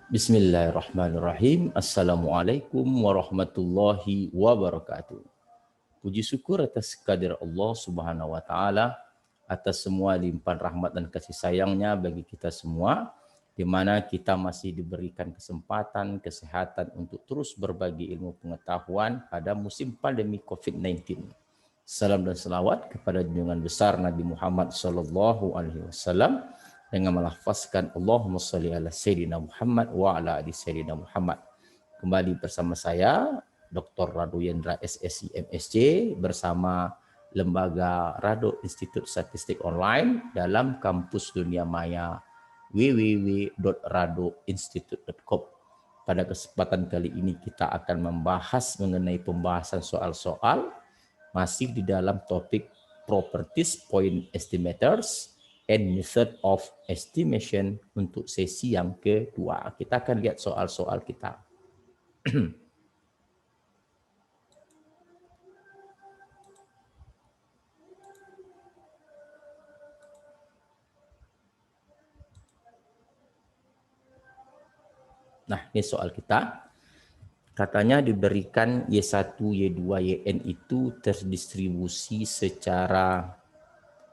Bismillahirrahmanirrahim. Assalamualaikum warahmatullahi wabarakatuh. Puji syukur atas kehadirat Allah Subhanahu wa taala atas semua limpahan rahmat dan kasih sayangnya bagi kita semua, di mana kita masih diberikan kesempatan, kesehatan untuk terus berbagi ilmu pengetahuan pada musim pandemi COVID-19. Salam dan selawat kepada junjungan besar Nabi Muhammad SAW dengan melafazkan Allahumma sholli ala Sayyidina Muhammad wa ala ali Sayyidina Muhammad. Kembali bersama saya, Dr. Rado Yendra SSI MSc bersama Lembaga Rado Institut Statistik Online dalam kampus dunia maya www.radoinstitute.com. Pada kesempatan kali ini kita akan membahas mengenai pembahasan soal-soal masih di dalam topik Properties Point Estimators and Method of Estimation untuk sesi yang kedua. Kita akan lihat soal-soal kita. Nah, ini soal kita. Katanya diberikan Y1, Y2, YN itu terdistribusi secara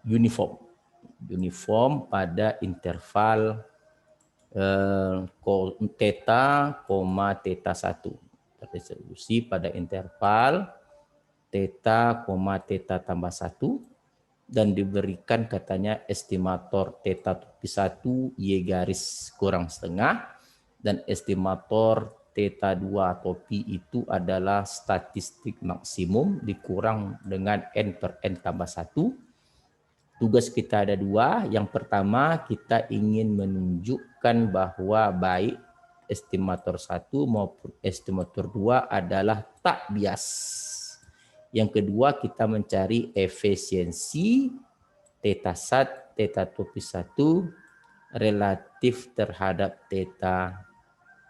uniform pada interval theta, theta 1. Terdistribusi pada interval theta, theta tambah 1 dan diberikan katanya estimator theta topi 1 Y garis kurang setengah dan estimator theta 2 topi itu adalah statistik maksimum dikurang dengan N per N tambah 1. Tugas kita ada dua. Yang pertama, kita ingin menunjukkan bahwa baik estimator 1 maupun estimator 2 adalah tak bias. Yang kedua, kita mencari efisiensi theta sat, theta topi 1 relatif terhadap theta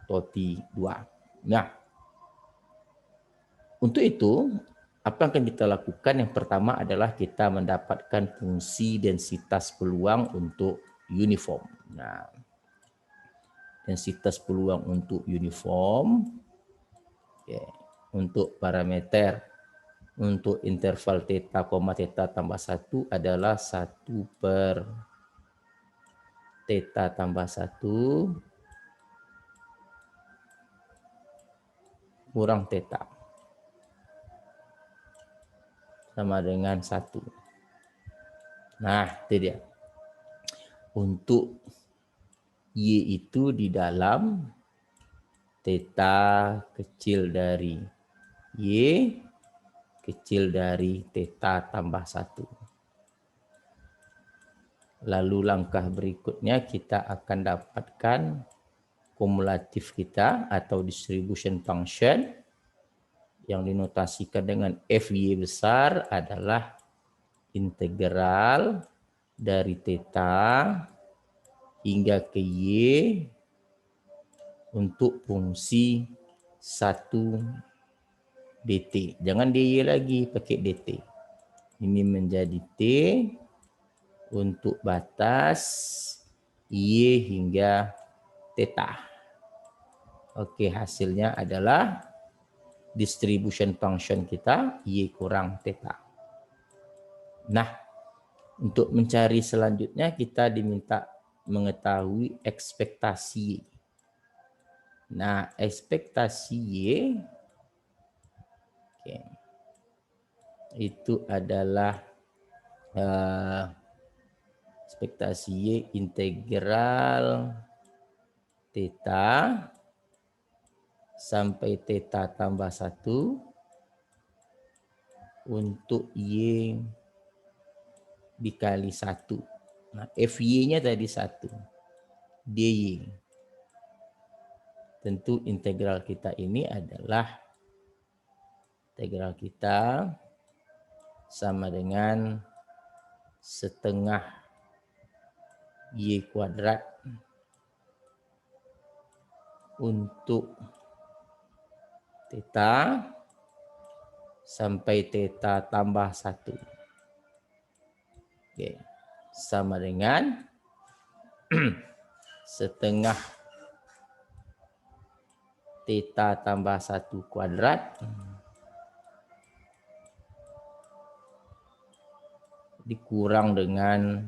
topi 2. Nah, untuk itu, apa yang akan kita lakukan? Yang pertama adalah kita mendapatkan fungsi densitas peluang untuk uniform. Nah, densitas peluang untuk uniform, untuk parameter untuk interval theta, theta tambah 1 adalah 1 per theta tambah 1 kurang theta sama dengan 1. Nah, itu dia. Untuk Y itu di dalam theta kecil dari Y kecil dari theta tambah 1. Lalu langkah berikutnya kita akan dapatkan kumulatif kita atau distribution function yang dinotasikan dengan FY besar adalah integral dari theta hingga ke Y untuk fungsi 1 dt. Jangan dy lagi, pakai dt. Ini menjadi T untuk batas Y hingga theta. Oke, hasilnya adalah distribution function kita Y kurang theta. Nah, untuk mencari selanjutnya kita diminta mengetahui ekspektasi Y. Nah, ekspektasi Y itu adalah ekspektasi Y integral theta sampai theta tambah 1 untuk Y dikali 1. Nah, FY-nya tadi 1. DY. Tentu integral kita ini adalah integral kita sama dengan setengah Y kuadrat untuk theta sampai theta tambah 1. Oke. Sama dengan setengah Theta tambah 1 kuadrat dikurang dengan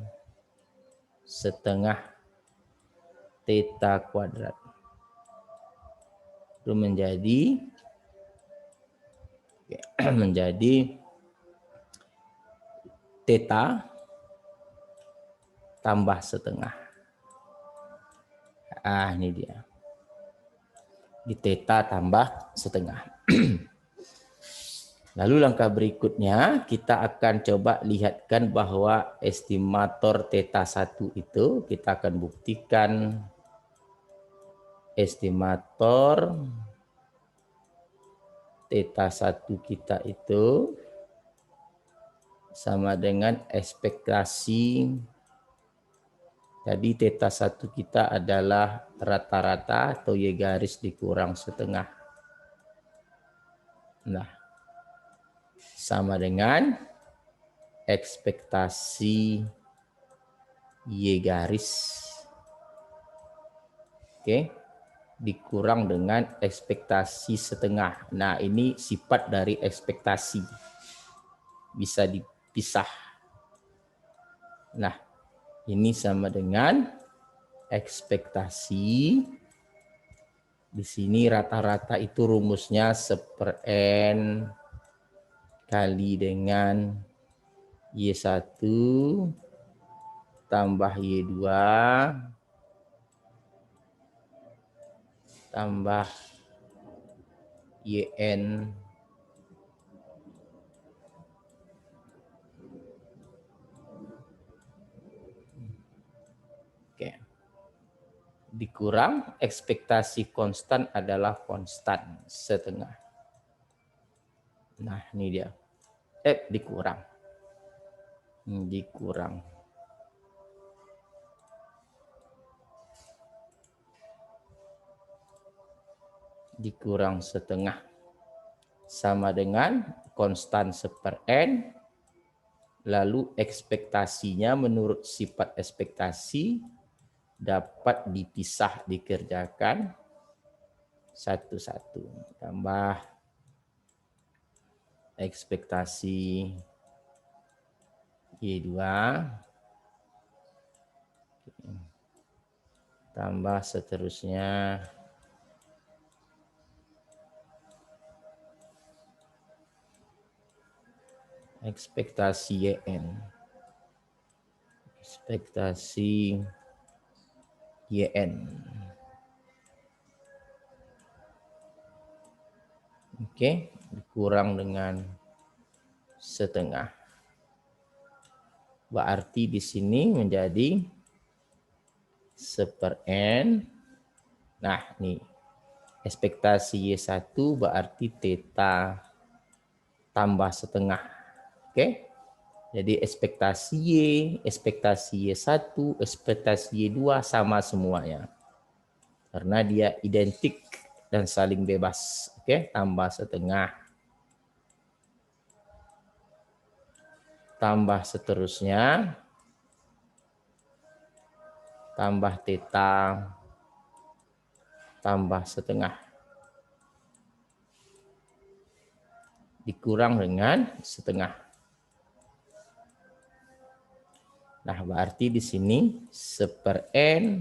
setengah theta kuadrat. Itu menjadi theta tambah setengah. Ini dia. Di theta tambah setengah. Lalu langkah berikutnya kita akan coba lihatkan bahwa estimator theta 1 itu kita akan buktikan estimator theta 1 kita itu sama dengan ekspektasi. Jadi theta 1 kita adalah rata-rata atau Y garis dikurang setengah. Nah, sama dengan ekspektasi Y garis. Oke. Dikurang dengan ekspektasi setengah. Nah, ini sifat dari ekspektasi. Bisa dipisah. Nah, ini sama dengan ekspektasi. Di sini rata-rata itu rumusnya 1/n kali dengan Y1 tambah Y2 tambah YN dikurang ekspektasi konstan adalah konstan setengah. Nah, ini dia. Dikurang. Dikurang setengah. Sama dengan konstan 1/n. Lalu ekspektasinya menurut sifat ekspektasi dapat dipisah, dikerjakan satu-satu. Tambah ekspektasi Y2 tambah seterusnya ekspektasi YN. Ekspektasi YN. Oke, dikurang dengan setengah. Berarti di sini menjadi 1/n. Nah, nih. Ekspektasi Y1 berarti theta tambah setengah. Oke. Jadi ekspektasi Y, ekspektasi Y1, ekspektasi Y2 sama semuanya. Karena dia identik dan saling bebas. Oke, tambah setengah. Tambah seterusnya. Tambah theta. Tambah setengah. Dikurang dengan setengah. Nah, berarti di sini 1/n.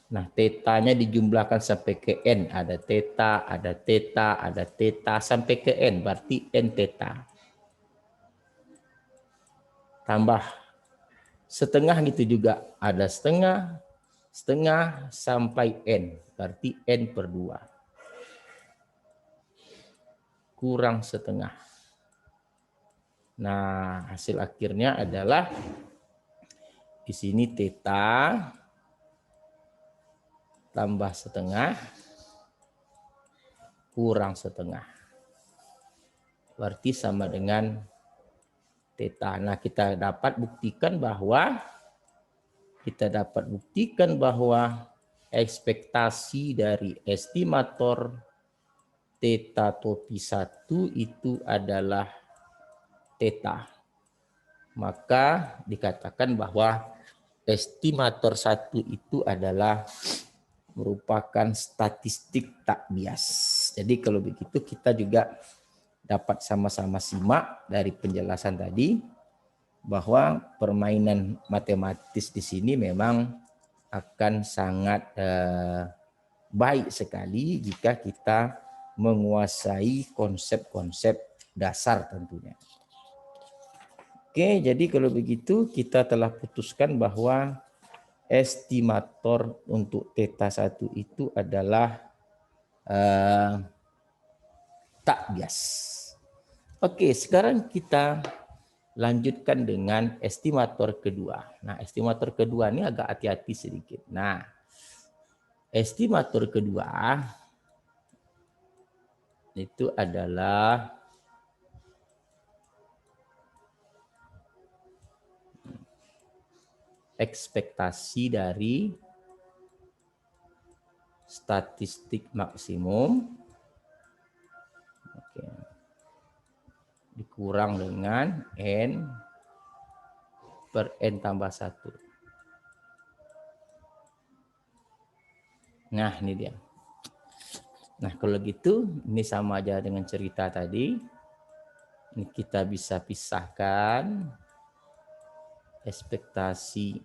Nah, tetanya dijumlahkan sampai ke n. Ada theta, ada theta, ada theta sampai ke n. Berarti n theta. Tambah setengah gitu juga. Ada setengah, setengah sampai n. Berarti n/2. Kurang setengah. Nah, hasil akhirnya adalah di sini theta tambah setengah kurang setengah. Berarti sama dengan theta. Nah, kita dapat buktikan bahwa ekspektasi dari estimator theta topi 1 itu adalah theta. Maka dikatakan bahwa estimator 1 itu adalah merupakan statistik tak bias. Jadi kalau begitu kita juga dapat sama-sama simak dari penjelasan tadi bahwa permainan matematis di sini memang akan sangat baik sekali jika kita menguasai konsep-konsep dasar tentunya. Oke, jadi kalau begitu kita telah putuskan bahwa estimator untuk theta 1 itu adalah tak bias. Oke, sekarang kita lanjutkan dengan estimator kedua. Nah, estimator kedua ini agak hati-hati sedikit. Nah, estimator kedua itu adalah ekspektasi dari statistik maksimum dikurang dengan N per N tambah 1. Nah, ini dia. Nah, kalau gitu, ini sama aja dengan cerita tadi. Ini kita bisa pisahkan ekspektasi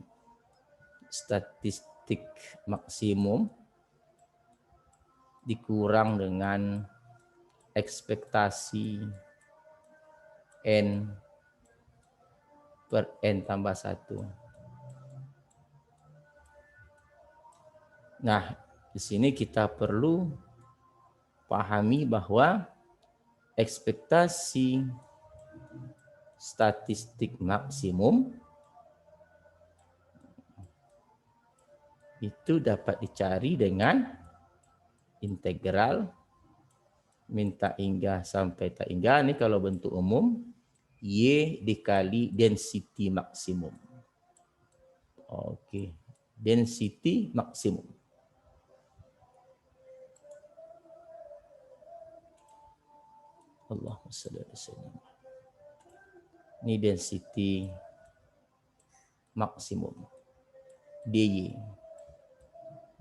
statistik maksimum dikurang dengan ekspektasi N per N tambah 1. Nah, di sini kita perlu pahami bahwa ekspektasi statistik maksimum itu dapat dicari dengan integral min tak hingga sampai tak hingga. Ini kalau bentuk umum Y dikali density maksimum. Oke, density maksimum. Allahumma shalli ala sayyidina. Ini density maksimum dy.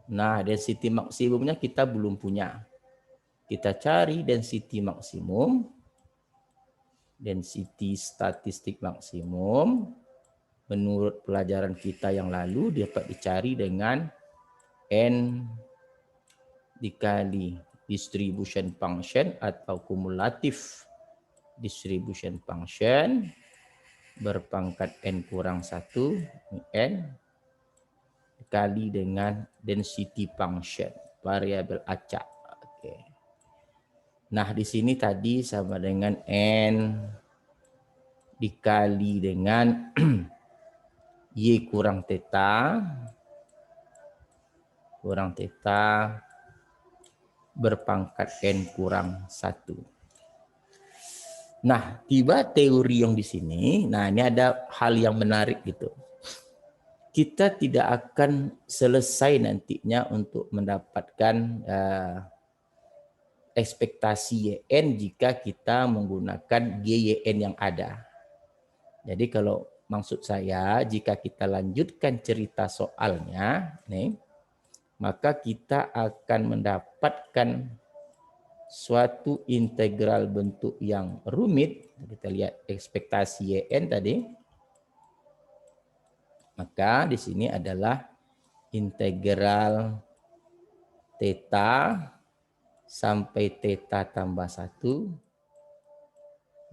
Nah, density maksimumnya kita belum punya. Kita cari density maksimum, density statistik maksimum menurut pelajaran kita yang lalu dapat dicari dengan N dikali distribution function atau kumulatif distribution function berpangkat N kurang 1 N dikali dengan density function variabel acak. Oke. Nah, di sini tadi sama dengan N dikali dengan Y kurang theta berpangkat N kurang 1. Nah, tiba teori yang di sini, nah ini ada hal yang menarik gitu. Kita tidak akan selesai nantinya untuk mendapatkan ekspektasi YN jika kita menggunakan GYN yang ada. Jadi kalau maksud saya, jika kita lanjutkan cerita soalnya, nih, maka kita akan mendapatkan suatu integral bentuk yang rumit. Kita lihat ekspektasi YN tadi. Maka di sini adalah integral theta sampai theta tambah 1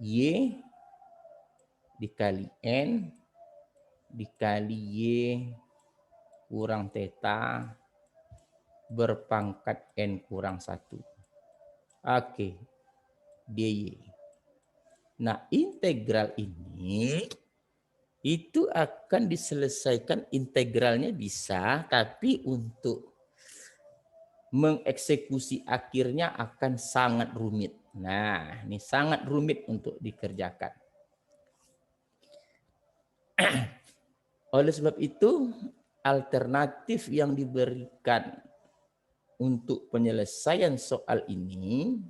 Y dikali N dikali Y kurang theta berpangkat N kurang 1. Oke, dy. Nah, integral ini itu akan diselesaikan, integralnya bisa, tapi untuk mengeksekusi akhirnya akan sangat rumit. Nah, ini sangat rumit untuk dikerjakan. Oleh sebab itu, alternatif yang diberikan untuk penyelesaian soal ini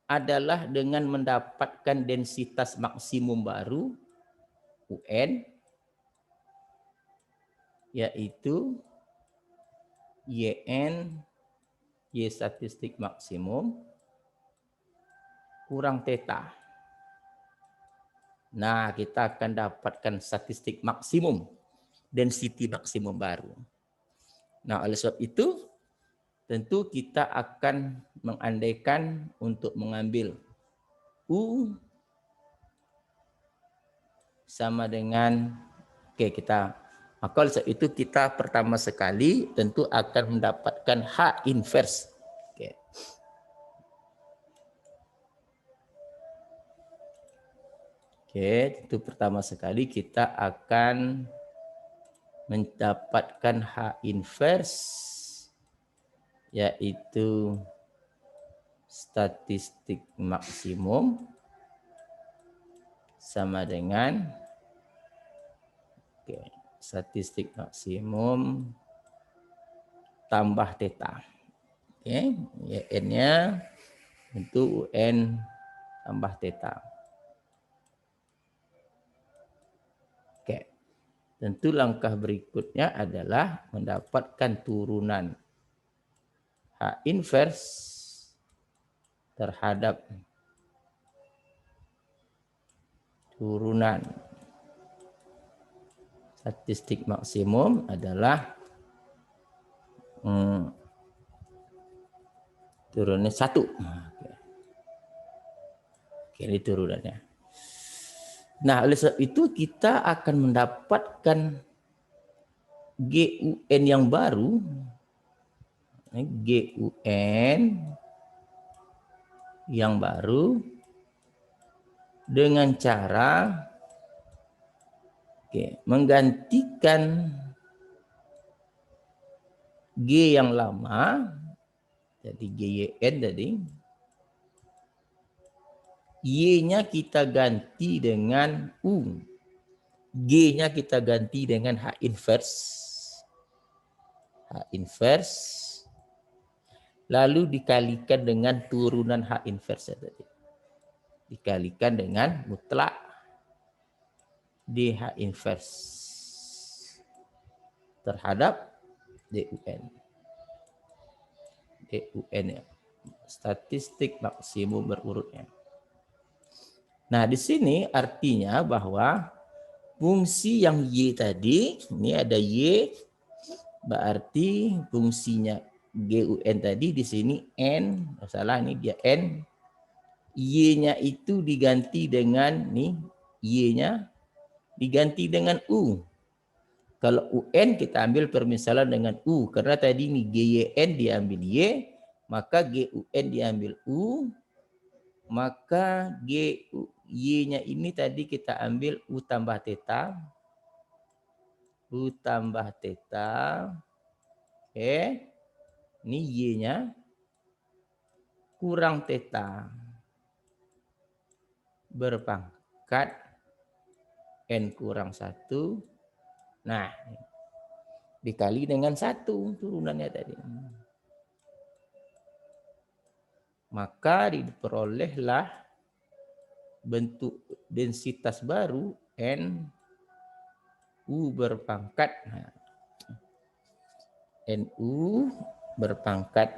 adalah dengan mendapatkan densitas maksimum baru UN, yaitu YN, Y statistik maksimum, kurang theta. Nah, kita akan dapatkan statistik maksimum, density maksimum baru. Nah, oleh sebab itu, tentu kita akan mengandaikan untuk mengambil U sama dengan, maka oleh sebab itu kita pertama sekali tentu akan mendapatkan H inverse. Tentu pertama sekali kita akan mendapatkan H inverse, yaitu statistik maksimum sama dengan statistik maksimum tambah theta. N-nya tentu UN tambah theta. Tentu langkah berikutnya adalah mendapatkan turunan H inverse terhadap turunan statistik maksimum adalah turunnya 1. Ini turunannya. Nah, oleh sebab itu kita akan mendapatkan GUN yang baru, GUN yang baru dengan cara menggantikan G yang lama, jadi GYN tadi, Y-nya kita ganti dengan U, G-nya kita ganti dengan H inverse, lalu dikalikan dengan turunan H inverse tadi, dikalikan dengan mutlak DH inverse terhadap DUN. DUN ya, statistik maksimum berurutnya. Nah, di sini artinya bahwa fungsi yang Y tadi, ini ada Y, berarti fungsinya GUN tadi di sini N, salah ini dia N, Y-nya itu diganti dengan nih, Y-nya diganti dengan U. Kalau UN kita ambil permisalan dengan U, karena tadi ini GYN diambil Y, maka GUN diambil U, maka Y-nya ini tadi kita ambil U tambah theta, oke, ini Y-nya kurang theta berpangkat N kurang 1, nah dikali dengan 1 turunannya tadi. Maka diperolehlah bentuk densitas baru N U berpangkat NU berpangkat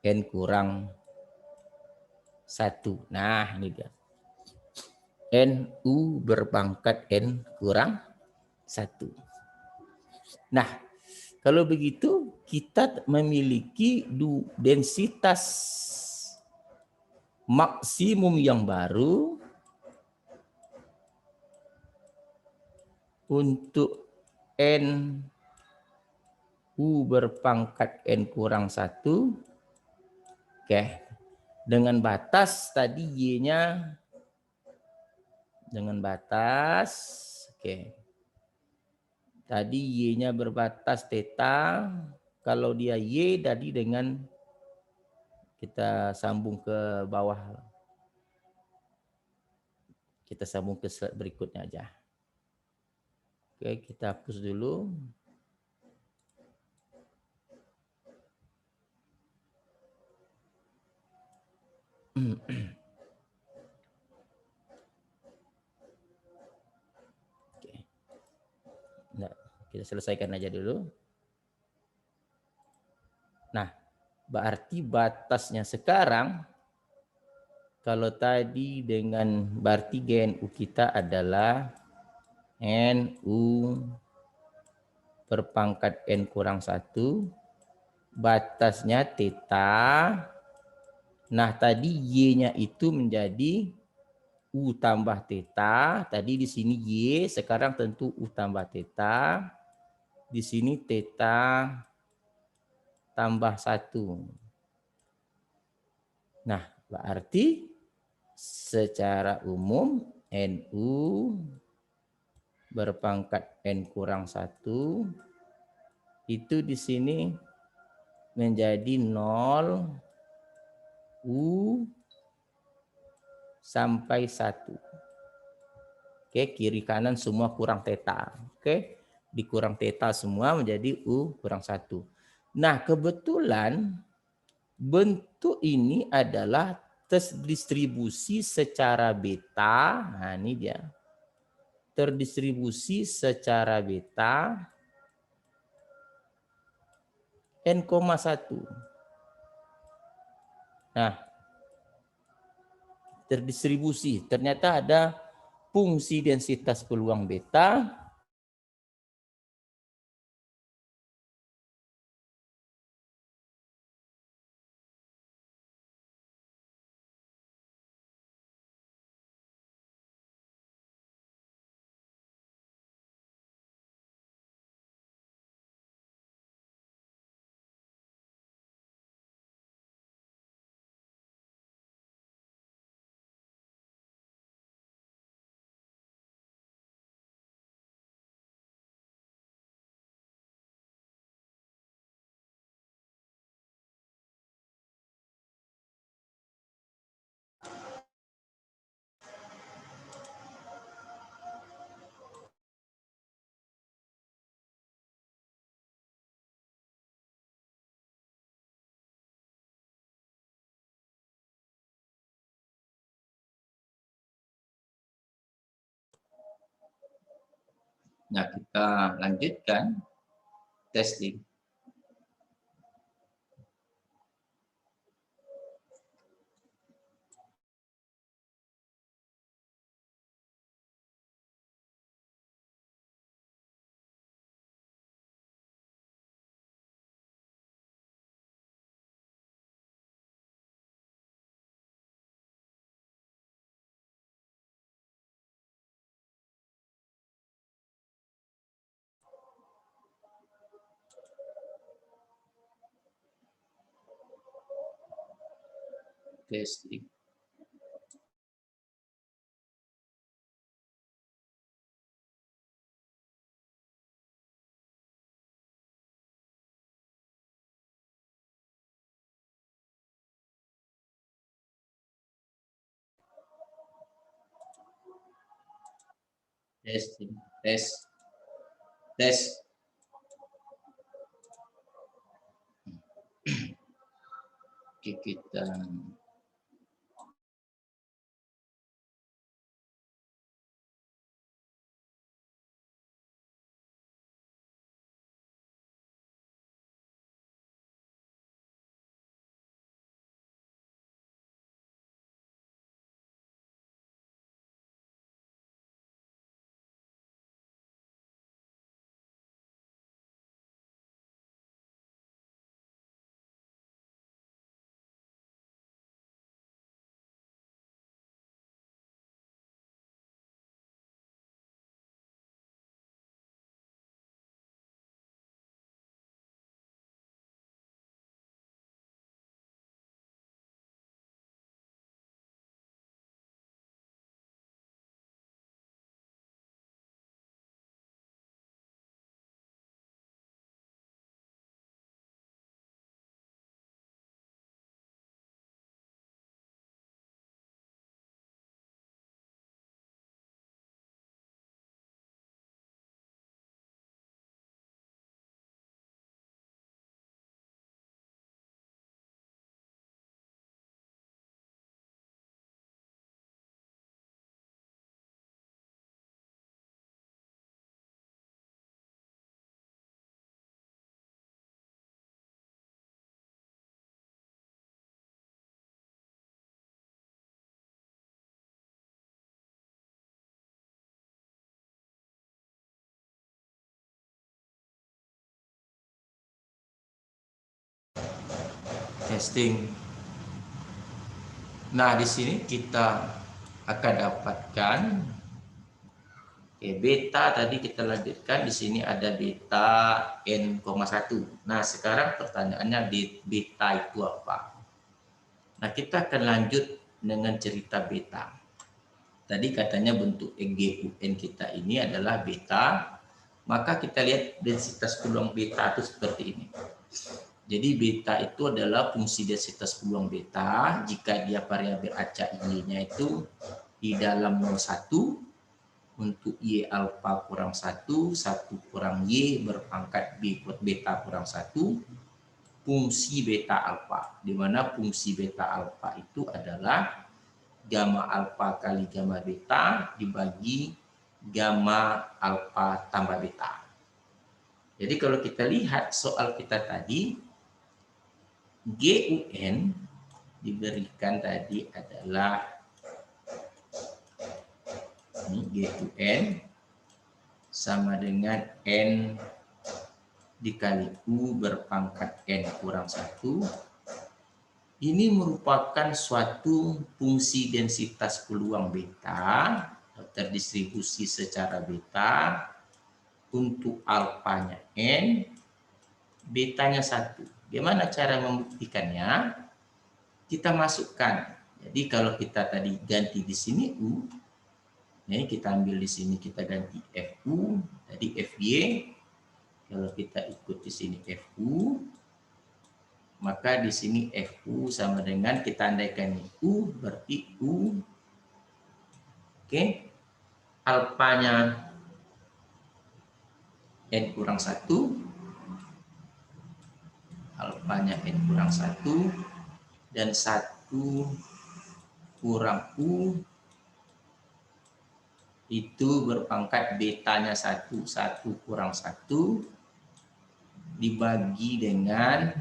N kurang 1. Nah, ini dia. NU berpangkat N kurang 1. Nah, kalau begitu kita memiliki densitas maksimum yang baru untuk N U berpangkat N kurang 1. Oke. Dengan batas tadi Y-nya dengan batas, oke. Tadi Y-nya berbatas theta, kalau dia Y tadi dengan kita sambung ke bawah. Kita sambung ke slide berikutnya aja. Oke, kita hapus dulu. Oke. Nah, kita selesaikan aja dulu. Nah, berarti batasnya sekarang, kalau tadi dengan berarti GNU kita adalah NU berpangkat N kurang 1, batasnya theta. Nah, tadi Y-nya itu menjadi U tambah theta. Tadi di sini Y, sekarang tentu U tambah theta. Di sini theta tambah 1. Nah, berarti secara umum NU berpangkat N kurang 1 itu di sini menjadi 0 U sampai 1. Oke, kiri kanan semua kurang theta. Oke, dikurang theta semua menjadi U kurang 1. Nah, kebetulan bentuk ini adalah terdistribusi secara beta. Nah, ini dia. Terdistribusi secara beta N,1. Nah, terdistribusi. Ternyata ada fungsi densitas peluang beta Nah, kita lanjutkan testing. Testing. Testing. Tes. Oke, kita Testing. Nah, di sini kita akan dapatkan beta tadi kita lanjutkan. Di sini ada beta n,1. Nah, sekarang pertanyaannya beta itu apa? Nah, kita akan lanjut dengan cerita beta. Tadi katanya bentuk GUN kita ini adalah beta, maka kita lihat densitas peluang beta itu seperti ini. Jadi beta itu adalah fungsi densitas peluang beta jika dia variabel acak Y-nya itu di dalam 01 untuk Y alfa kurang 1, 1 kurang Y berpangkat B buat beta kurang 1, fungsi beta alfa, di mana fungsi beta alfa itu adalah gamma alfa kali gamma beta dibagi gamma alfa tambah beta. Jadi kalau kita lihat soal kita tadi, GUN diberikan tadi adalah ini GUN sama dengan N dikali U berpangkat N kurang 1. Ini merupakan suatu fungsi densitas peluang beta terdistribusi secara beta untuk alfanya N, betanya 1. Bagaimana cara membuktikannya? Kita masukkan. Jadi kalau kita tadi ganti di sini U, ini kita ambil di sini kita ganti FU, tadi FY. Kalau kita ikut di sini FU, maka di sini FU sama dengan kita andaikan U berarti U. Oke. Alfanya N kurang 1. Alfanya N kurang 1 dan 1 kurang U itu berpangkat betanya 1. 1 kurang 1 dibagi dengan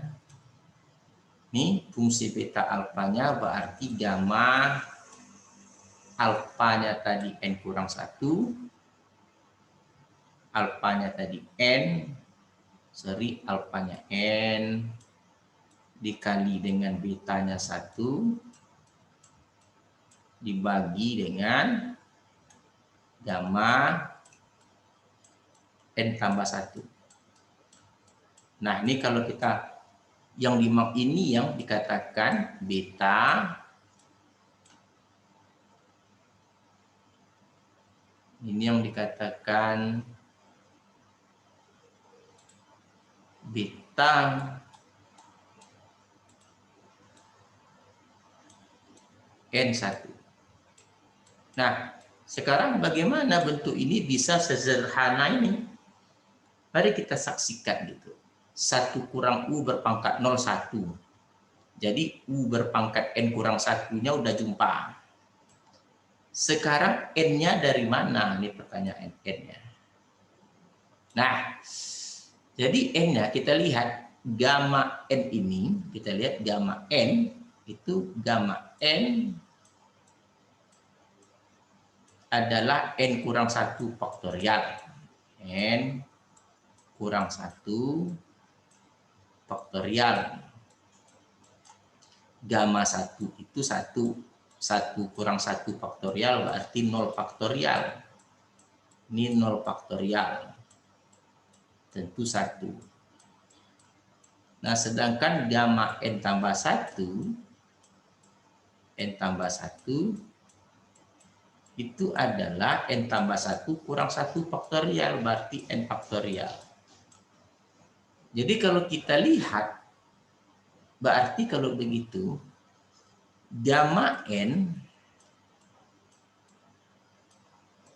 ini fungsi beta alfanya berarti gamma alfanya tadi N kurang 1, alfanya tadi N, alfanya N dikali dengan betanya 1 dibagi dengan gamma N tambah 1. Nah, ini kalau kita yang ini yang dikatakan beta. Ini yang dikatakan beta N1. Nah, sekarang bagaimana bentuk ini bisa sesederhana ini? Mari kita saksikan gitu. 1 kurang U berpangkat 01. Jadi U berpangkat N kurang 1-nya udah jumpa. Sekarang N-nya dari mana? Ini pertanyaan N-nya. Nah, jadi N-nya kita lihat gamma N ini, kita lihat gamma N itu gamma N adalah N kurang 1 faktorial. N kurang 1 faktorial. Gamma 1 itu 1 kurang 1 faktorial berarti 0 faktorial. Ini 0 faktorial. Tentu 1. Nah, sedangkan gamma N tambah 1, N tambah 1 itu adalah N tambah 1 kurang 1 faktorial berarti N faktorial. Jadi kalau kita lihat, berarti kalau begitu, gamma N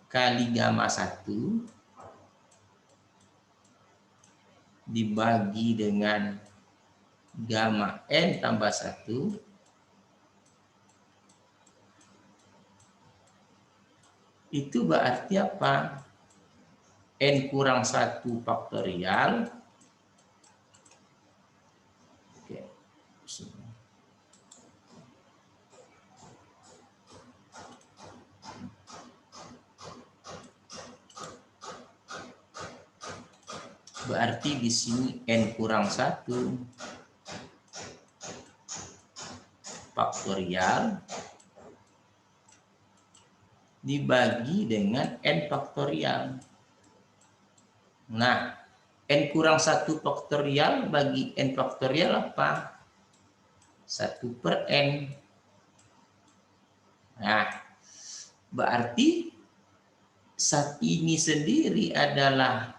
kali gamma 1 dibagi dengan gamma N tambah 1 itu berarti apa? N kurang 1 faktorial. Oke. Berarti di sini N kurang 1 faktorial dibagi dengan n faktorial. Nah, n kurang 1 faktorial bagi n faktorial apa? 1 per n. Nah, berarti saat ini sendiri adalah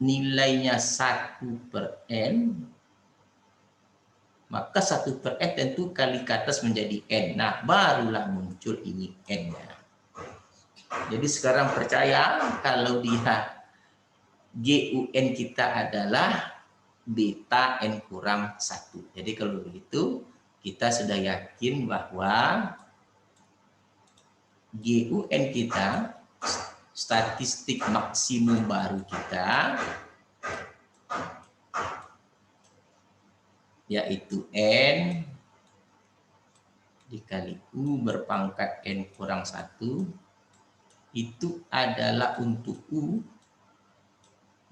nilainya 1 per n, maka 1 per n tentu kali ke atas menjadi n. Nah, barulah muncul ini n-nya. Jadi sekarang percaya kalau dia GUN kita adalah beta n kurang 1. Jadi kalau begitu, kita sudah yakin bahwa GUN kita, statistik maksimum baru kita, yaitu n dikali U berpangkat n kurang 1, itu adalah untuk U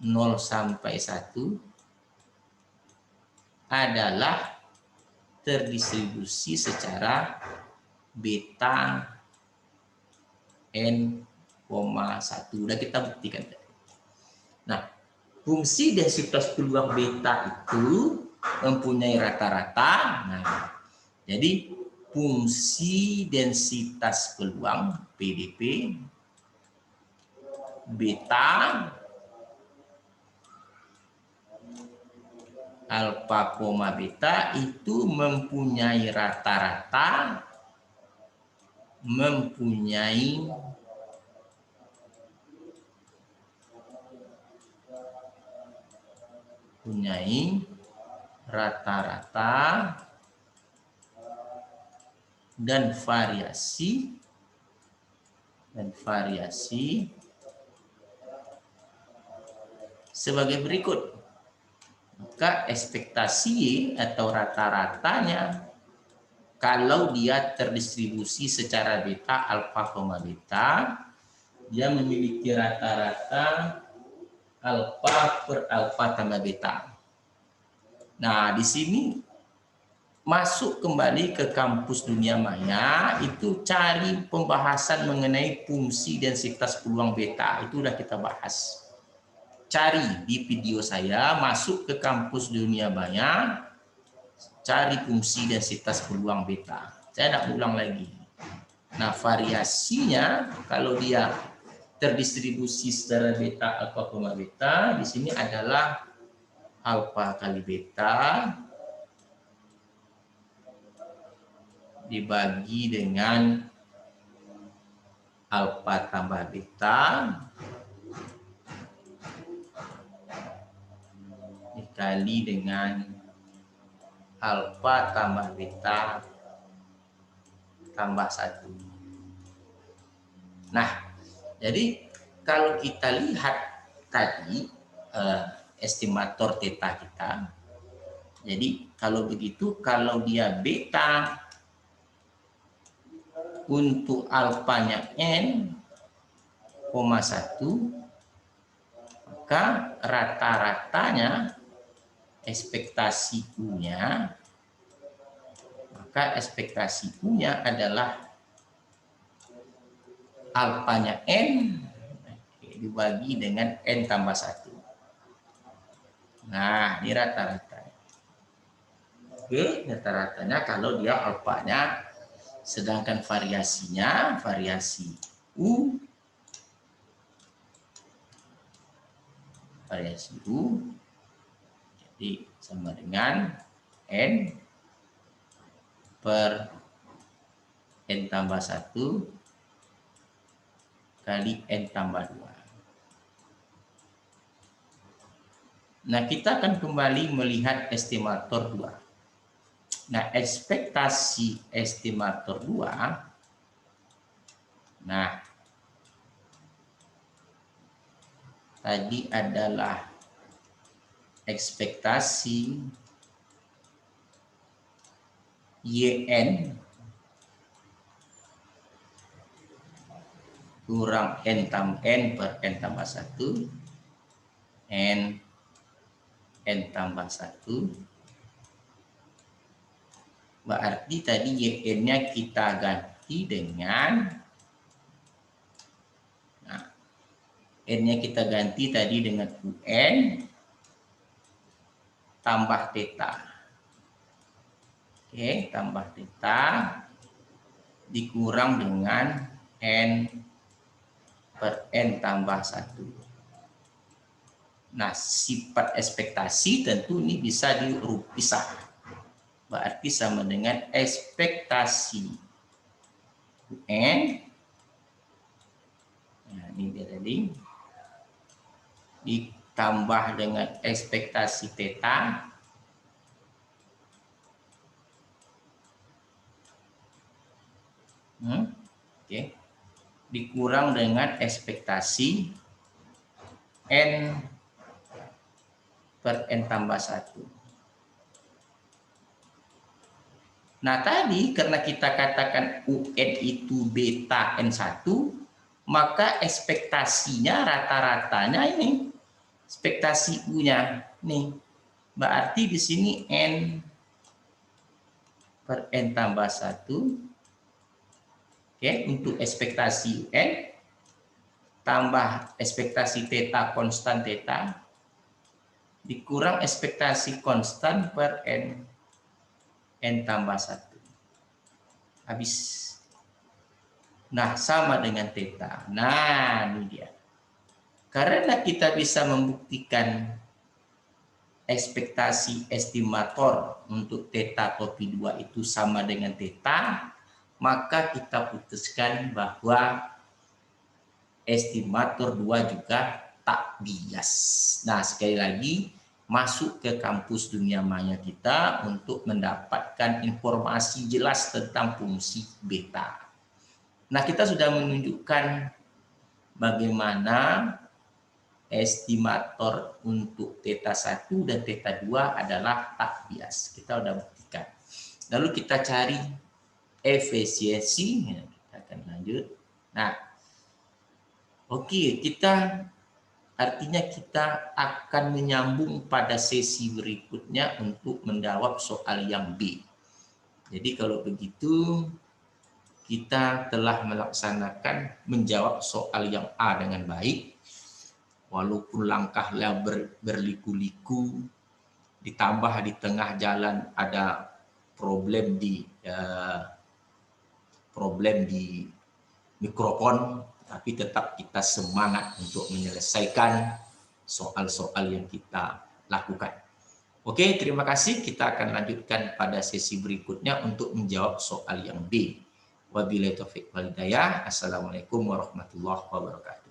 0 sampai 1 adalah terdistribusi secara beta n, 1. Udah kita buktikan. Nah, fungsi densitas peluang beta itu mempunyai rata-rata. Nah, jadi fungsi densitas peluang PDP beta alfa koma beta itu mempunyai rata-rata, mempunyai rata-rata dan variasi sebagai berikut. Maka ekspektasi atau rata-ratanya kalau dia terdistribusi secara beta alfa koma beta, dia memiliki rata-rata alfa per alfa tambah beta. Nah, di sini masuk kembali ke kampus dunia maya, itu cari pembahasan mengenai fungsi densitas peluang beta. Itu udah kita bahas. Cari di video saya, masuk ke kampus dunia maya, cari fungsi densitas peluang beta. Saya tidak ulang lagi. Nah, variasinya kalau dia terdistribusi secara beta alfa koma beta, di sini adalah alfa kali beta dibagi dengan alfa tambah beta dikali dengan alfa tambah beta tambah 1. Nah, jadi kalau kita lihat tadi estimator theta kita, jadi kalau begitu, kalau dia beta untuk alfanya n, 1, maka rata-ratanya ekspektasi U-nya, maka ekspektasi U-nya adalah alfanya n dibagi dengan n tambah 1. Nah, ini rata-rata. Oke, rata-ratanya kalau dia alfanya, sedangkan variasinya, variasi U, jadi sama dengan n per n tambah 1 kali n tambah 2. Nah, kita akan kembali melihat estimator 2. Nah, ekspektasi estimator 2, nah, tadi adalah ekspektasi YN kurang n per n tambah 1, n tambah 1 Berarti tadi YN-nya kita ganti dengan, nah, N-nya kita ganti tadi dengan UN tambah theta. Oke, tambah theta dikurang dengan N per N tambah 1. Nah, sifat ekspektasi tentu ini bisa dipisah. Berarti sama dengan ekspektasi UN. Nah, ini dia tadi. Ditambah dengan ekspektasi theta. Oke. Dikurang dengan ekspektasi N per N tambah 1. Nah, tadi karena kita katakan UN itu beta N1, maka ekspektasinya rata-ratanya ini. Ekspektasi U-nya nih. Berarti di sini N per N tambah 1. Oke, untuk ekspektasi UN tambah ekspektasi theta konstan theta dikurang ekspektasi konstan per N tambah 1. Habis. Nah, sama dengan theta. Nah, ini dia. Karena kita bisa membuktikan ekspektasi estimator untuk theta topi 2 itu sama dengan theta, maka kita putuskan bahwa estimator 2 juga tak bias. Nah, sekali lagi, masuk ke kampus dunia maya kita untuk mendapatkan informasi jelas tentang fungsi beta. Nah, kita sudah menunjukkan bagaimana estimator untuk theta 1 dan theta 2 adalah tak bias. Kita sudah buktikan. Lalu kita cari efisiensi. Kita akan lanjut. Nah, oke, artinya kita akan menyambung pada sesi berikutnya untuk menjawab soal yang B. Jadi kalau begitu, kita telah melaksanakan menjawab soal yang A dengan baik. Walaupun langkahnya berliku-liku, ditambah di tengah jalan ada problem di mikrofon, tapi tetap kita semangat untuk menyelesaikan soal-soal yang kita lakukan. Oke, terima kasih. Kita akan lanjutkan pada sesi berikutnya untuk menjawab soal yang B. Wabillahi taufiq wal hidayah. Assalamualaikum warahmatullahi wabarakatuh.